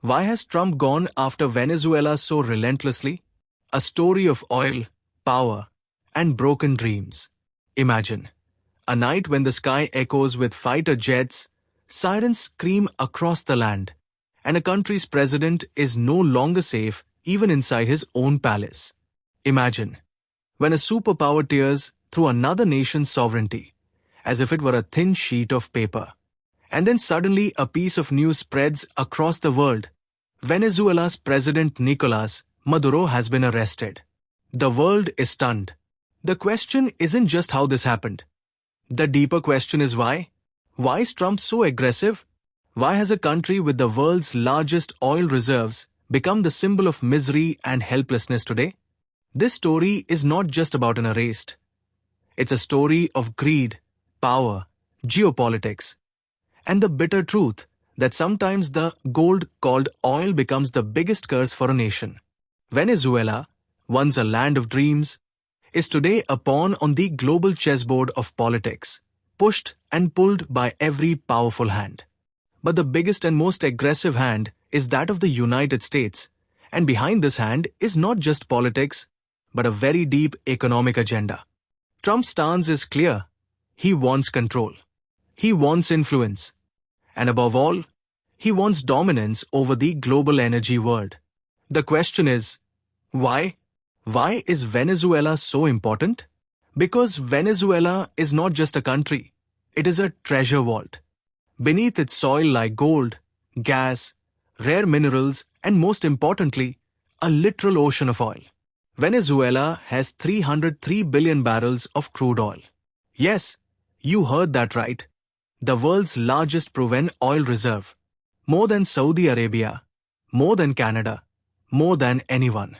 Why has Trump gone after Venezuela so relentlessly? A story of oil, power, and broken dreams. Imagine a night when the sky echoes with fighter jets, sirens scream across the land, and a country's president is no longer safe even inside his own palace. Imagine when a superpower tears through another nation's sovereignty, as if it were a thin sheet of paper. And then suddenly a piece of news spreads across the world. Venezuela's President Nicolas Maduro has been arrested. The world is stunned. The question isn't just how this happened. The deeper question is why? Why is Trump so aggressive? Why has a country with the world's largest oil reserves become the symbol of misery and helplessness today? This story is not just about an arrest. It's a story of greed, power, geopolitics, and the bitter truth that sometimes the gold called oil becomes the biggest curse for a nation. Venezuela, once a land of dreams, is today a pawn on the global chessboard of politics, pushed and pulled by every powerful hand. But the biggest and most aggressive hand is that of the United States, and behind this hand is not just politics, but a very deep economic agenda. Trump's stance is clear. He wants control. He wants influence. And above all, he wants dominance over the global energy world. The question is, why? Why is Venezuela so important? Because Venezuela is not just a country, it is a treasure vault. Beneath its soil lie gold, gas, rare minerals, and most importantly, a literal ocean of oil. Venezuela has 303 billion barrels of crude oil. Yes, you heard that right. The world's largest proven oil reserve. More than Saudi Arabia, more than Canada, more than anyone.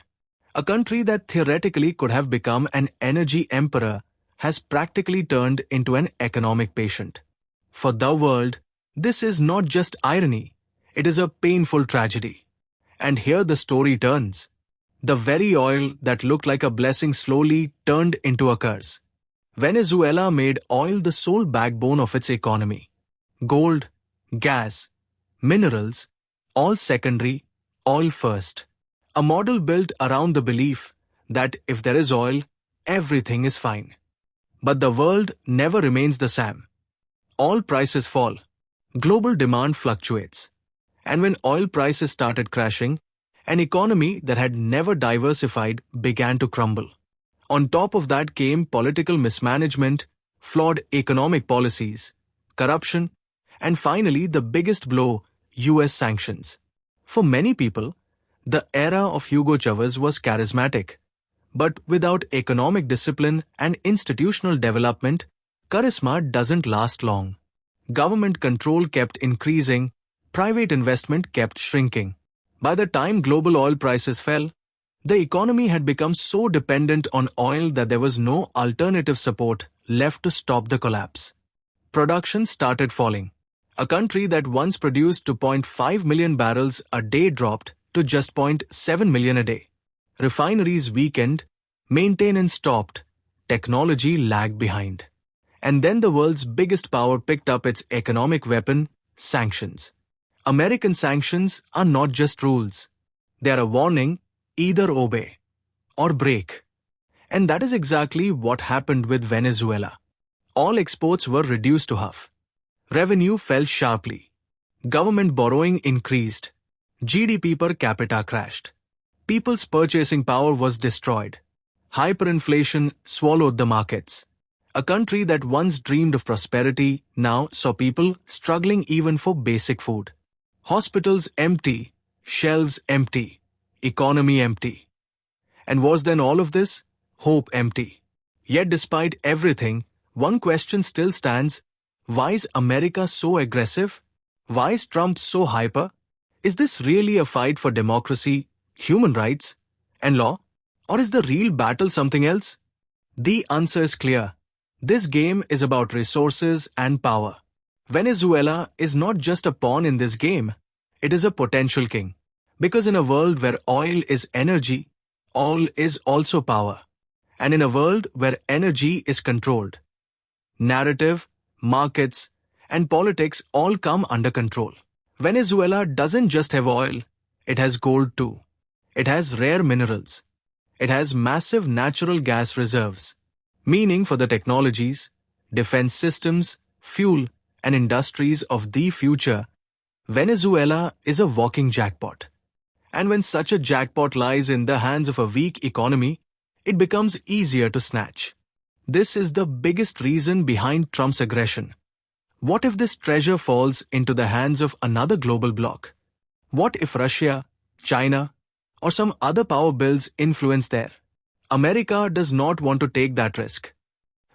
A country that theoretically could have become an energy emperor has practically turned into an economic patient. For the world, this is not just irony, it is a painful tragedy. And here the story turns. The very oil that looked like a blessing slowly turned into a curse. Venezuela made oil the sole backbone of its economy. Gold, gas, minerals, all secondary, oil first. A model built around the belief that if there is oil, everything is fine. But the world never remains the same. Oil prices fall. Global demand fluctuates. And when oil prices started crashing, an economy that had never diversified began to crumble. On top of that came political mismanagement, flawed economic policies, corruption, and finally the biggest blow, US sanctions. For many people, the era of Hugo Chavez was charismatic. But without economic discipline and institutional development, charisma doesn't last long. Government control kept increasing, private investment kept shrinking. By the time global oil prices fell, the economy had become so dependent on oil that there was no alternative support left to stop the collapse. Production started falling. A country that once produced 2.5 million barrels a day dropped to just 0.7 million a day. Refineries weakened, maintenance stopped, technology lagged behind. And then the world's biggest power picked up its economic weapon, sanctions. American sanctions are not just rules. They are a warning. Either obey or break. And that is exactly what happened with Venezuela. All exports were reduced to half. Revenue fell sharply. Government borrowing increased. GDP per capita crashed. People's purchasing power was destroyed. Hyperinflation swallowed the markets. A country that once dreamed of prosperity now saw people struggling even for basic food. Hospitals empty, shelves empty. Economy empty. And was then all of this? Hope empty. Yet despite everything, one question still stands. Why is America so aggressive? Why is Trump so hyper? Is this really a fight for democracy, human rights, and law? Or is the real battle something else? The answer is clear. This game is about resources and power. Venezuela is not just a pawn in this game. It is a potential king. Because in a world where oil is energy, oil is also power. And in a world where energy is controlled, narrative, markets, and politics all come under control. Venezuela doesn't just have oil, It has gold too. It has rare minerals. It has massive natural gas reserves. Meaning for the technologies, defense systems, fuel, and industries of the future, Venezuela is a walking jackpot. And when such a jackpot lies in the hands of a weak economy, it becomes easier to snatch. This is the biggest reason behind Trump's aggression. What if this treasure falls into the hands of another global bloc? What if Russia, China, or some other power builds influence there? America does not want to take that risk.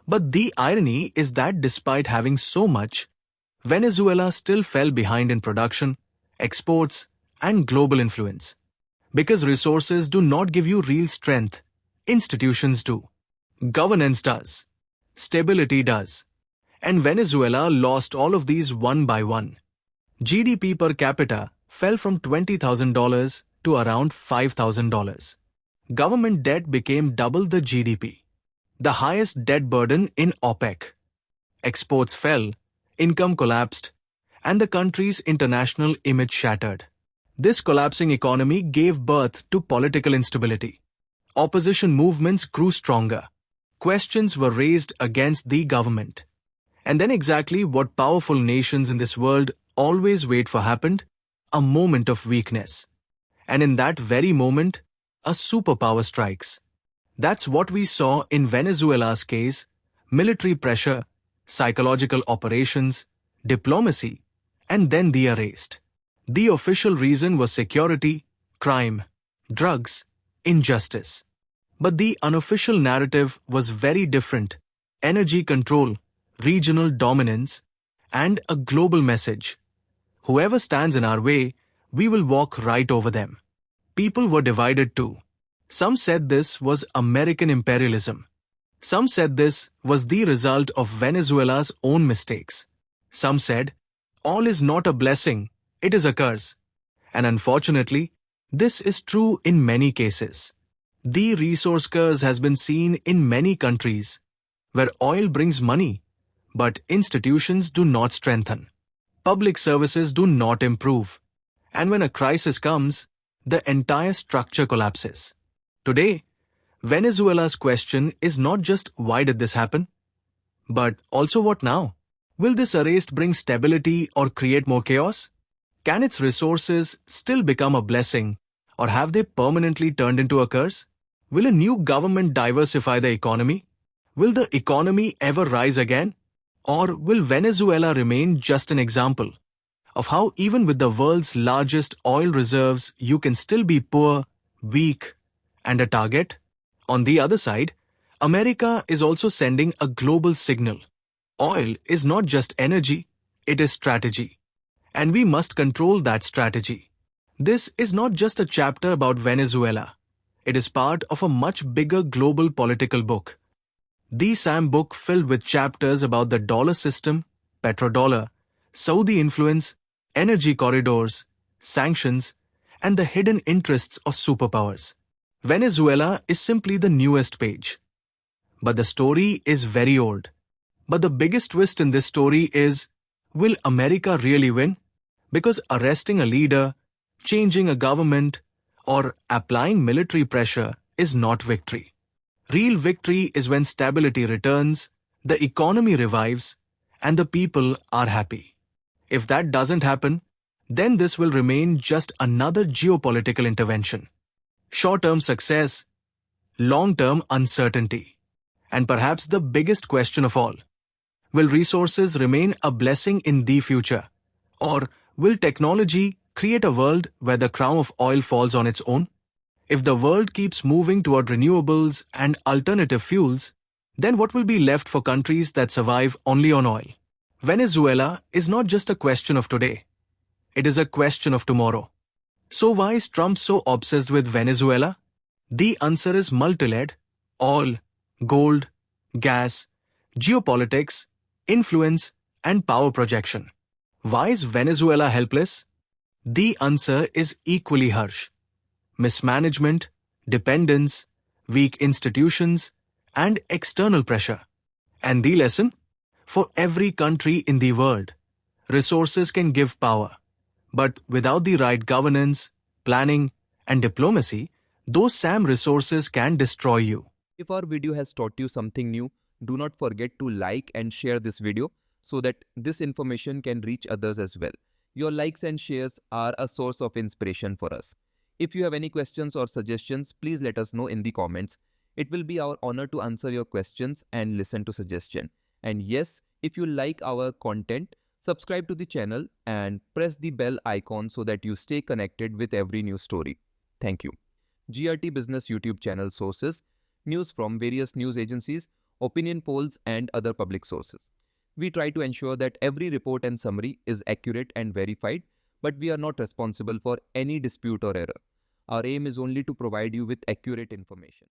But the irony is that despite having so much, Venezuela still fell behind in production, exports, and global influence. Because resources do not give you real strength, institutions do. Governance does. Stability does. And Venezuela lost all of these one by one. GDP per capita fell from $20,000 to around $5,000. Government debt became double the GDP, the highest debt burden in OPEC. Exports fell, income collapsed, and the country's international image shattered. This collapsing economy gave birth to political instability. Opposition movements grew stronger. Questions were raised against the government. And then exactly what powerful nations in this world always wait for happened: a moment of weakness. And in that very moment, a superpower strikes. That's what we saw in Venezuela's case: military pressure, psychological operations, diplomacy, and then the arrest. The official reason was security, crime, drugs, injustice. But the unofficial narrative was very different: energy control, regional dominance, and a global message. Whoever stands in our way, we will walk right over them. People were divided too. Some said this was American imperialism. Some said this was the result of Venezuela's own mistakes. Some said, all is not a blessing, it is a curse. And unfortunately, this is true in many cases. The resource curse has been seen in many countries, where oil brings money, but institutions do not strengthen. Public services do not improve. And when a crisis comes, the entire structure collapses. Today, Venezuela's question is not just why did this happen, but also what now? Will this arrest bring stability or create more chaos? Can its resources still become a blessing, or have they permanently turned into a curse? Will a new government diversify the economy? Will the economy ever rise again? Or will Venezuela remain just an example of how even with the world's largest oil reserves, you can still be poor, weak, and a target? On the other side, America is also sending a global signal. Oil is not just energy, it is strategy. And we must control that strategy. This is not just a chapter about Venezuela. It is part of a much bigger global political book. The 𝐮𝐸𝐴𝐵 book filled with chapters about the dollar system, petrodollar, Saudi influence, energy corridors, sanctions, and the hidden interests of superpowers. Venezuela is simply the newest page. But the story is very old. But the biggest twist in this story is, will America really win? Because arresting a leader, changing a government, or applying military pressure is not victory. Real victory is when stability returns, the economy revives, and the people are happy. If that doesn't happen, then this will remain just another geopolitical intervention. Short-term success, long-term uncertainty. And perhaps the biggest question of all, will resources remain a blessing in the future? Or will technology create a world where the crown of oil falls on its own? If the world keeps moving toward renewables and alternative fuels, then what will be left for countries that survive only on oil? Venezuela is not just a question of today. It is a question of tomorrow. So why is Trump so obsessed with Venezuela? The answer is multi-layered: oil, gold, gas, geopolitics, influence, and power projection. Why is Venezuela helpless? The answer is equally harsh: mismanagement, dependence, weak institutions, and external pressure. And the lesson? For every country in the world, resources can give power. But without the right governance, planning, and diplomacy, those same resources can destroy you. If our video has taught you something new, do not forget to like and share this video so that this information can reach others as well. Your likes and shares are a source of inspiration for us. If you have any questions or suggestions, please let us know in the comments. It will be our honor to answer your questions and listen to suggestion. And yes, if you like our content, subscribe to the channel and press the bell icon so that you stay connected with every new story. Thank you. GRT Business YouTube channel sources: news from various news agencies, opinion polls, and other public sources. We try to ensure that every report and summary is accurate and verified, but we are not responsible for any dispute or error. Our aim is only to provide you with accurate information.